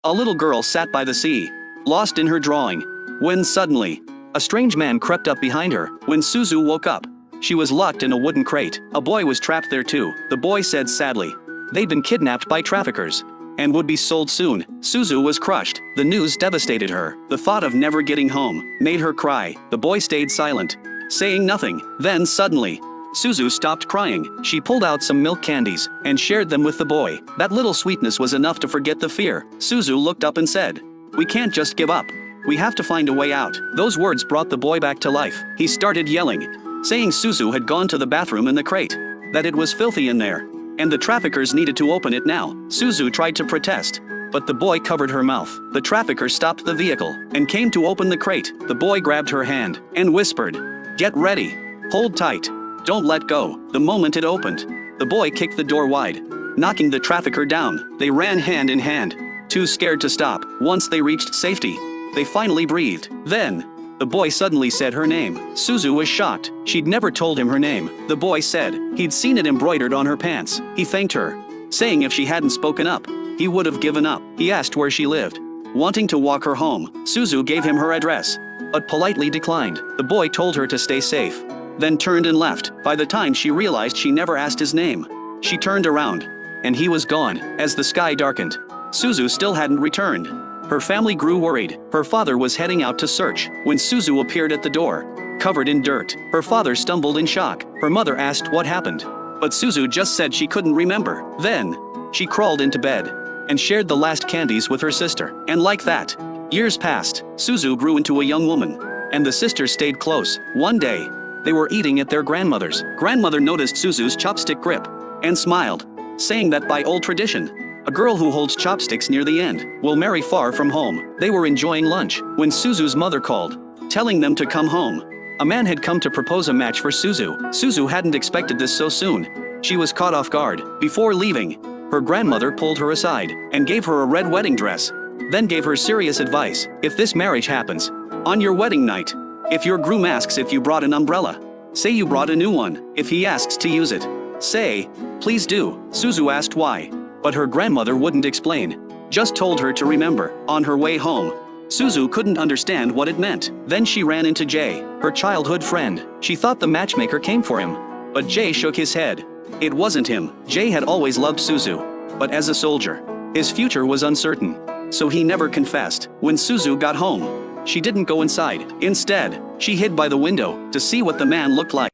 A little girl sat by the sea, lost in her drawing, when suddenly, a strange man crept up behind her. When Suzu woke up, she was locked in a wooden crate. A boy was trapped there too, the boy said sadly. They'd been kidnapped by traffickers and would be sold soon. Suzu was crushed. The news devastated her. The thought of never getting home made her cry. The boy stayed silent, saying nothing. Then suddenly, Suzu stopped crying. She pulled out some milk candies and shared them with the boy. That little sweetness was enough to forget the fear. Suzu looked up and said, "We can't just give up. We have to find a way out." Those words brought the boy back to life. He started yelling, saying Suzu had gone to the bathroom in the crate, that it was filthy in there, and the traffickers needed to open it now. Suzu tried to protest, but the boy covered her mouth. The traffickers stopped the vehicle and came to open the crate. The boy grabbed her hand and whispered, "Get ready. Hold tight. Don't let go." The moment it opened, the boy kicked the door wide, knocking the trafficker down. They ran hand in hand, too scared to stop. Once they reached safety, they finally breathed. Then, the boy suddenly said her name. Suzu was shocked. She'd never told him her name. The boy said he'd seen it embroidered on her pants. He thanked her, saying if she hadn't spoken up, he would have given up. He asked where she lived, wanting to walk her home. Suzu gave him her address, but politely declined. The boy told her to stay safe, then turned and left. By the time she realized she never asked his name, she turned around, and he was gone. As the sky darkened, Suzu still hadn't returned. Her family grew worried. Her father was heading out to search when Suzu appeared at the door, covered in dirt. Her father stumbled in shock. Her mother asked what happened, but Suzu just said she couldn't remember. Then, she crawled into bed and shared the last candies with her sister. And like that, years passed. Suzu grew into a young woman, and the sisters stayed close. One day, they were eating at their grandmother's. Grandmother noticed Suzu's chopstick grip and smiled, saying that by old tradition, a girl who holds chopsticks near the end will marry far from home. They were enjoying lunch when Suzu's mother called, telling them to come home. A man had come to propose a match for Suzu. Suzu hadn't expected this so soon. She was caught off guard. Before leaving, her grandmother pulled her aside and gave her a red wedding dress, then gave her serious advice. If this marriage happens, on your wedding night, if your groom asks if you brought an umbrella, say you brought a new one. If he asks to use it, say, "Please do." Suzu asked why, but her grandmother wouldn't explain, just told her to remember. On her way home, Suzu couldn't understand what it meant. Then she ran into Jay, her childhood friend. She thought the matchmaker came for him, but Jay shook his head. It wasn't him. Jay had always loved Suzu, but as a soldier, his future was uncertain, so he never confessed. When Suzu got home, she didn't go inside. Instead, she hid by the window to see what the man looked like.